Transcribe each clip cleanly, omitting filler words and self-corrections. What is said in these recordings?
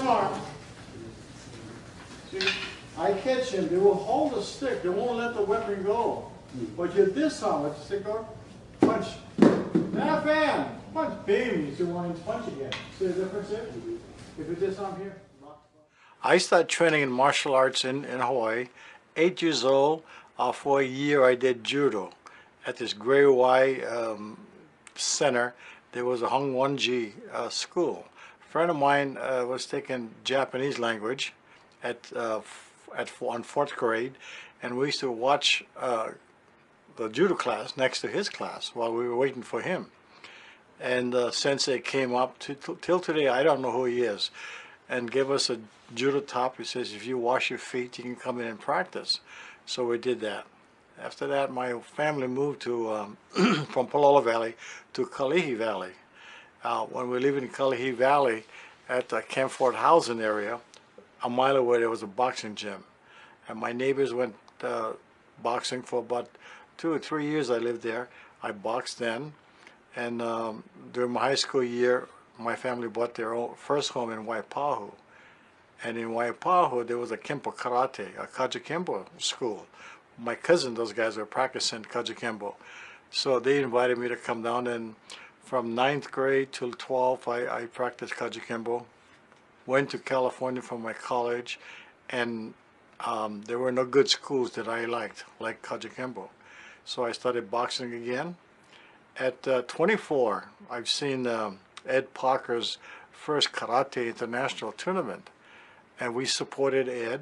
disarm, see, I catch him, they will hold the stick, they won't let the weapon go. But you disarm it, stick go, punch. Now fan, punch, bam, you see 1 inch punch again. See the difference there? If you disarm here. I started training in martial arts in Hawaii, 8 years old. For a year I did judo at this Gray Y center. There was a Hongwanji school. A friend of mine was taking Japanese language on 4th grade, and we used to watch the judo class next to his class while we were waiting for him. And sensei came up till today, I don't know who he is, and gave us a judo top. He says, if you wash your feet, you can come in and practice. So we did that. After that, my family moved to from Palolo Valley to Kalihi Valley. When we lived in Kalihi Valley at the Camp Fort Housing area, a mile away there was a boxing gym. And my neighbors went boxing for about 2 or 3 years. I lived there. I boxed then. And during my high school year, my family bought their own first home in Waipahu. And in Waipahu, there was a Kempo Karate, a Kajikembo school. My cousin, those guys were practicing Kajikembo. So they invited me to come down, and from 9th grade till 12th, I practiced Kajikembo. Went to California for my college, and there were no good schools that I liked, like Kajikembo. So I started boxing again. At 24, I've seen Ed Parker's first Karate International tournament. And we supported Ed,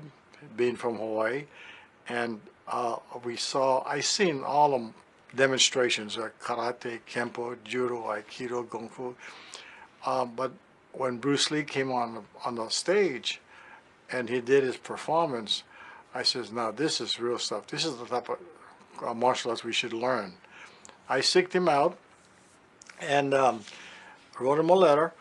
being from Hawaii, and I seen all the demonstrations, karate, kempo, judo, aikido, gonfu. But when Bruce Lee came on the stage and he did his performance, I says, now this is real stuff. This is the type of martial arts we should learn. I seeked him out and wrote him a letter.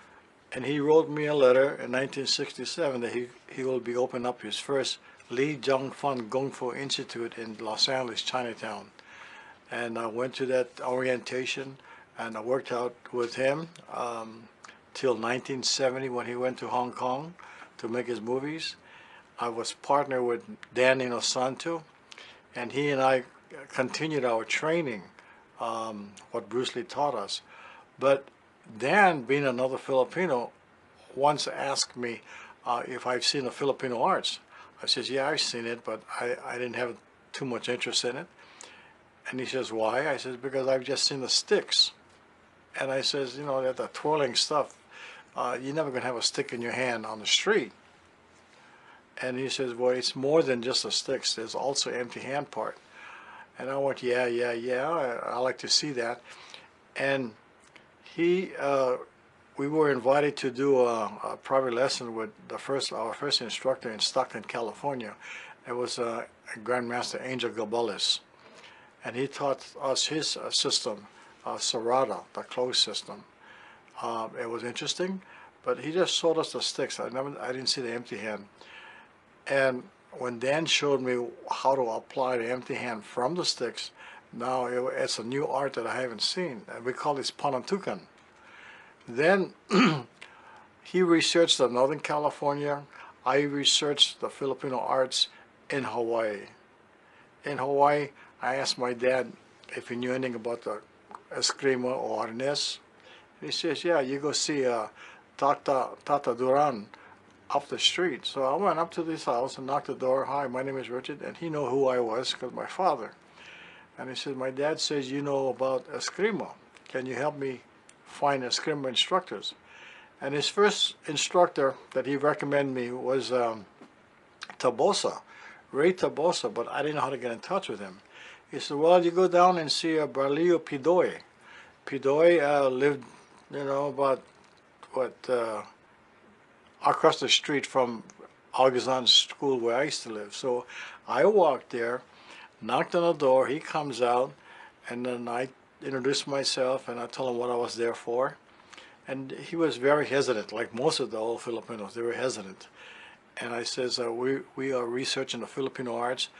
And he wrote me a letter in 1967 that he will be opening up his first Lee Jung Fun Kung Fu Institute in Los Angeles, Chinatown. And I went to that orientation, and I worked out with him till 1970 when he went to Hong Kong to make his movies. I was partnered with Dan Inosanto, and he and I continued our training, what Bruce Lee taught us. But Dan, being another Filipino, once asked me if I've seen the Filipino arts. I says, yeah, I've seen it, but I didn't have too much interest in it. And he says, why? I says, because I've just seen the sticks. And I says, you know, that twirling stuff, you're never going to have a stick in your hand on the street. And he says, well, it's more than just the sticks. There's also empty hand part. And I went, yeah, I like to see that. And we were invited to do a private lesson with our first instructor in Stockton, California. It was Grandmaster Angel Gabalis, and he taught us his system, Serrata, the closed system. It was interesting, but he just showed us the sticks. I didn't see the empty hand. And when Dan showed me how to apply the empty hand from the sticks, now it's a new art that I haven't seen. And we call this panantukan. Then he researched in Northern California. I researched the Filipino arts in Hawaii. In Hawaii, I asked my dad if he knew anything about the Eskrima or Arnis. He says, yeah, you go see Tata Duran up the street. So I went up to this house and knocked the door. Hi, my name is Richard. And he knew who I was because my father. And he said, my dad says you know about Eskrima. Can you help me find Eskrima instructors? And his first instructor that he recommended me was Tabosa, Ray Tabosa, but I didn't know how to get in touch with him. He said, well, you go down and see Barlio Pidoy. Pidoy lived, you know, about, across the street from Auguzan School where I used to live. So I walked there, knocked on the door, he comes out, and then I introduced myself and I told him what I was there for. And he was very hesitant, like most of the old Filipinos, they were hesitant. And I says, we are researching the Filipino arts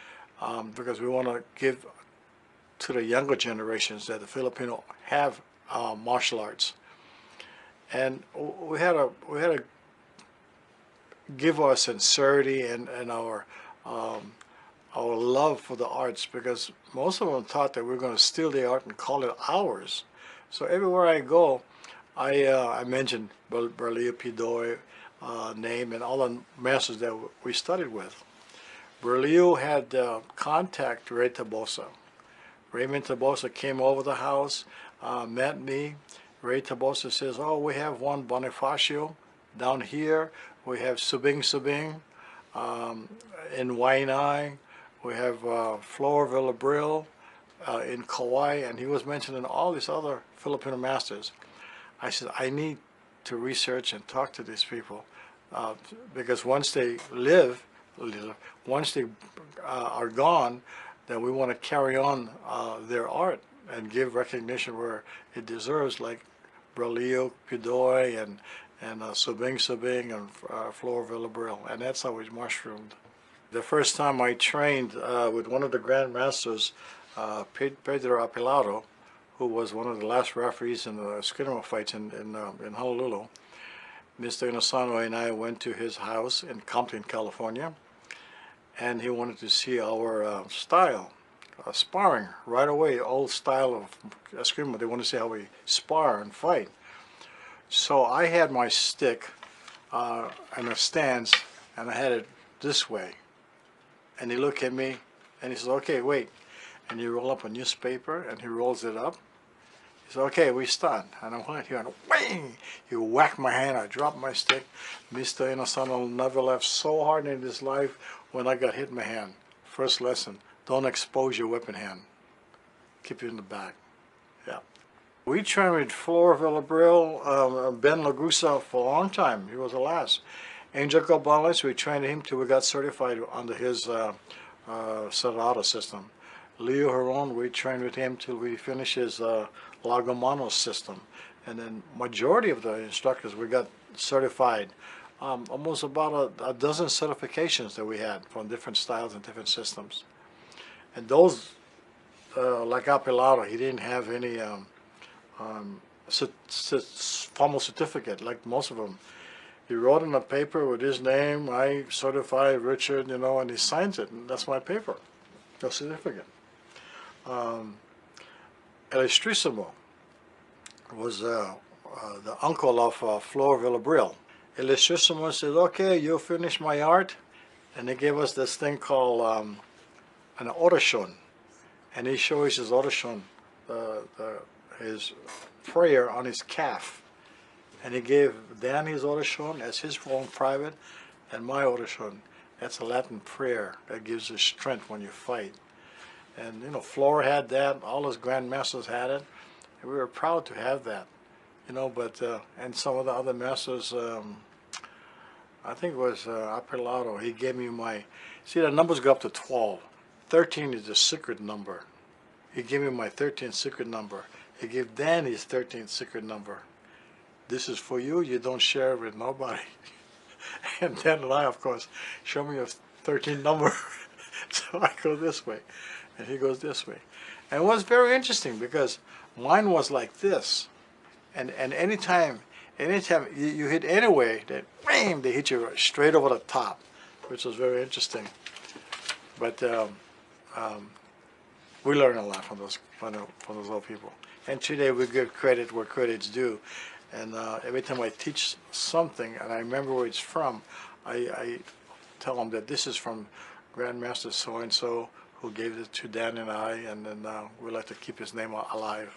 because we want to give to the younger generations that the Filipino have martial arts. And we had a give our sincerity and our love for the arts, because most of them thought that we're going to steal the art and call it ours. So everywhere I go, I mention Bustillo Pidoy name and all the masters that we studied with. Bustillo had contact Ray Tabosa. Raymond Tabosa came over the house, met me. Ray Tabosa says, "Oh, we have one Bonifacio down here. We have Subing Subing in Waianae. We have Flor Villabril in Kauai," and he was mentioning all these other Filipino masters. I said, I need to research and talk to these people because once they once they are gone, then we want to carry on their art and give recognition where it deserves, like Bustillo, Pidoy, and Subing Subing, and Flor Villabril, and that's how we mushroomed. The first time I trained with one of the Grand Masters, Pedro Apilado, who was one of the last referees in the Eskrima fights in Honolulu. Mr. Inosanto and I went to his house in Compton, California, and he wanted to see our style, sparring right away, old style of Eskrima. They want to see how we spar and fight. So I had my stick in a stance, and I had it this way. And he looked at me, and he said, "Okay, wait." And he rolled up a newspaper, and he rolls it up. He said, "Okay, we start." And I went here, and whang! He whacked my hand. I dropped my stick. Mr. Inosanto never laughed so hard in his life when I got hit in my hand. First lesson, don't expose your weapon hand. Keep it in the back. Yeah. We trained with Flor Villabril, Ben Lagusa for a long time. He was the last. Angel Cabales, we trained him till we got certified under his Cerrado system. Leo Heron, we trained with him till we finished his Lagomano system. And then majority of the instructors, we got certified. Almost about a dozen certifications that we had from different styles and different systems. And those, like Apilado, he didn't have any formal certificate like most of them. He wrote on a paper with his name, "I certify Richard," you know, and he signs it, and that's my paper, the certificate. El Estrissimo was the uncle of Flor Villabril. El Estrissimo said, "Okay, you finish my art," and they gave us this thing called an orashon, and he shows his orashon, his prayer on his calf. And he gave Dan his orashon as his own private, and my orashon. That's a Latin prayer that gives you strength when you fight. And you know, Flor had that. All his grandmasters had it, and we were proud to have that. You know, but and some of the other masters, I think it was Apilado. He gave me my. See, the numbers go up to 12. 13 is the secret number. He gave me my 13th secret number. He gave Dan his 13th secret number. This is for you. You don't share it with nobody. And Dan and I, of course, show me your 13th number. So I go this way, and he goes this way. And it was very interesting because mine was like this. And anytime you hit anyway, they hit you straight over the top, which was very interesting. But we learned a lot from those old people. And today we give credit where credit's due. And every time I teach something and I remember where it's from, I tell them that this is from Grandmaster so-and-so who gave it to Dan and I, and then we like to keep his name alive.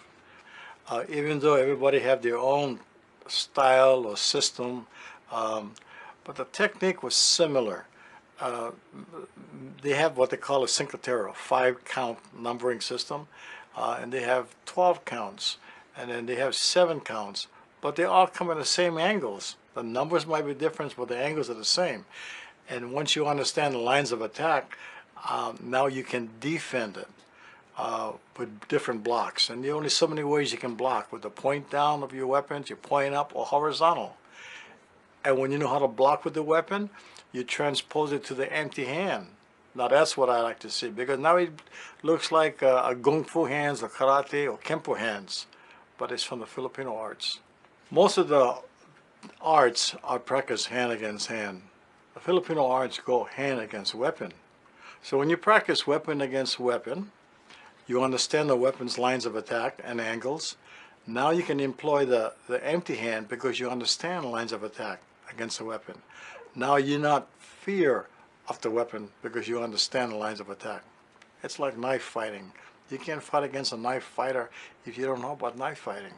Even though everybody have their own style or system, but the technique was similar. They have what they call a cinquetero, 5-count numbering system, and they have 12 counts, and then they have 7 counts, but they all come in the same angles. The numbers might be different, but the angles are the same. And once you understand the lines of attack, now you can defend it with different blocks. And there are only so many ways you can block. With the point down of your weapons, you point up or horizontal. And when you know how to block with the weapon, you transpose it to the empty hand. Now that's what I like to see, because now it looks like a Kung Fu hands or Karate or Kempo hands, but it's from the Filipino arts. Most of the arts are practiced hand against hand. Filipino arts go hand against weapon. So when you practice weapon against weapon, you understand the weapon's lines of attack and angles. Now you can employ the empty hand because you understand lines of attack against the weapon. Now you're not fear of the weapon because you understand the lines of attack. It's like knife fighting. You can't fight against a knife fighter if you don't know about knife fighting.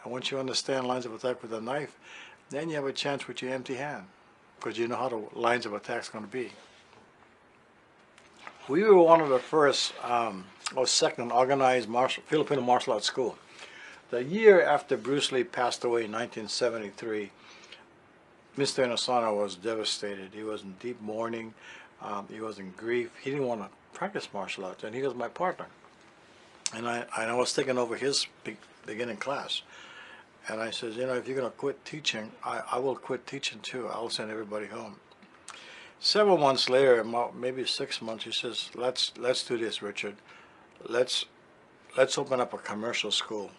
And once you understand lines of attack with a knife, then you have a chance with your empty hand because you know how the lines of attack is going to be. We were one of the first or second organized Filipino martial arts school. The year after Bruce Lee passed away in 1973, Mr. Inosanto was devastated. He was in deep mourning. He was in grief. He didn't want to practice martial arts, and he was my partner. And I was taking over his beginning class. And I said, you know, if you're going to quit teaching, I will quit teaching too. I'll send everybody home. Several months later, maybe 6 months, he says, let's do this, Richard. Let's open up a commercial school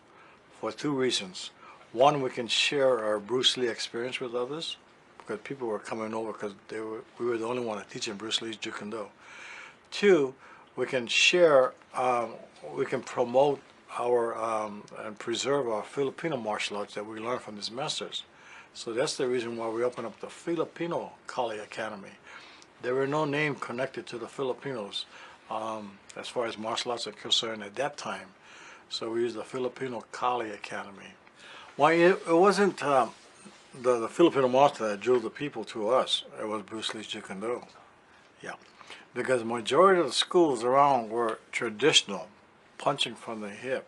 for 2 reasons. One, we can share our Bruce Lee experience with others because people were coming over because we were the only one teaching Bruce Lee's Jeet Kune Do. 2, we can share, we can promote our and preserve our Filipino martial arts that we learned from these masters. So that's the reason why we opened up the Filipino Kali Academy. There were no name connected to the Filipinos as far as martial arts are concerned at that time. So we used the Filipino Kali Academy. Well, it wasn't the Filipino martial that drew the people to us. It was Bruce Lee's Jeet Kune Do. Yeah, because the majority of the schools around were traditional, punching from the hip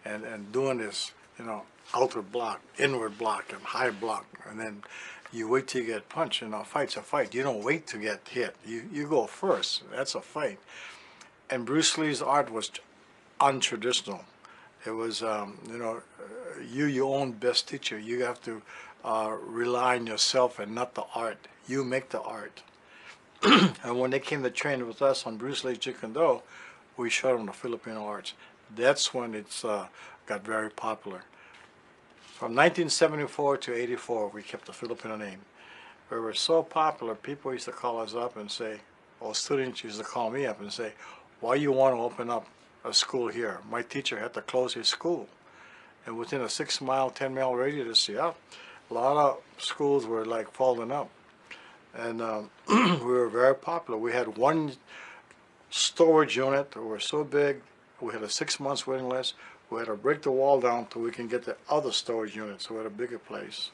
and doing this, you know, outward block, inward block, and high block, and then you wait till you get punched. You know, a fight's a fight. You don't wait to get hit. You go first. That's a fight. And Bruce Lee's art was untraditional. It was, you know, your own best teacher. You have to rely on yourself and not the art. You make the art. And when they came to train with us on Bruce Lee's Jeet Kune Do, we showed them the Filipino arts. That's when it's got very popular. From 1974 to 84, we kept the Filipino name. We were so popular, people used to call us up and say, or students used to call me up and say, why you want to open up a school here? My teacher had to close his school. And within a 6-mile, 10-mile radius, yeah, a lot of schools were like falling up. And we were very popular. We had one storage unit that were so big, we had a 6 months waiting list. We had to break the wall down so we can get the other storage units, so we had a bigger place.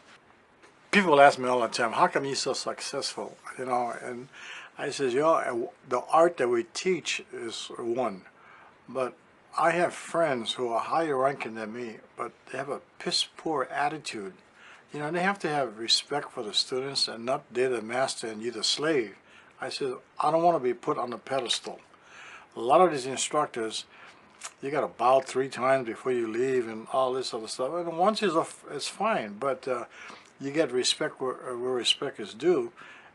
People ask me all the time, how come you're so successful? You know, and I says, you know, the art that we teach is one, but I have friends who are higher ranking than me, but they have a piss poor attitude. You know, they have to have respect for the students and not they're the master and you're the slave. I said, I don't want to be put on a pedestal. A lot of these instructors, you got to bow 3 times before you leave and all this other stuff. And once it's fine, but you get respect where respect is due.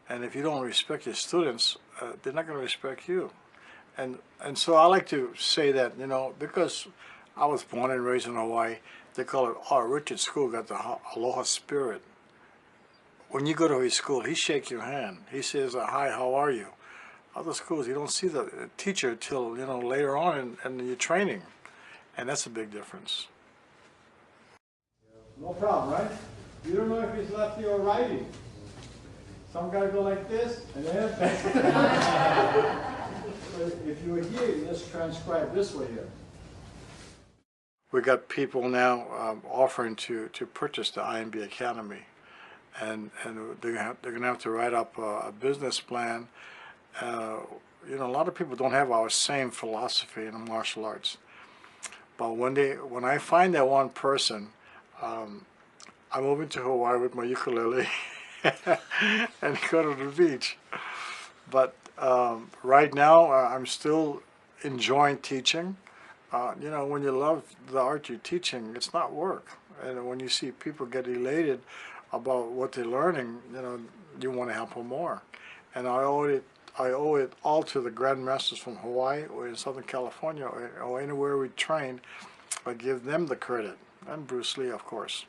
And if you don't respect your students, they're not going to respect you. And so I like to say that, you know, because I was born and raised in Hawaii, they call it, oh, Richard's school got the aloha spirit. When you go to his school, he shakes your hand. He says, hi, how are you? Other schools, you don't see the teacher till, you know, later on in your training. And that's a big difference. No problem, right? You don't know if he's lefty or righty. Some guys go like this, and then if you were here, you just transcribe this way here. We got people now offering to purchase the IMB Academy, and they're going to have to write up a business plan. You know, a lot of people don't have our same philosophy in the martial arts. But when I find that one person, I'm moving to Hawaii with my ukulele and go to the beach. But right now, I'm still enjoying teaching. You know, when you love the art you're teaching, it's not work. And when you see people get elated about what they're learning, you know, you want to help them more. And I owe it all to the grandmasters from Hawaii or in Southern California or anywhere we train. I give them the credit, and Bruce Lee, of course.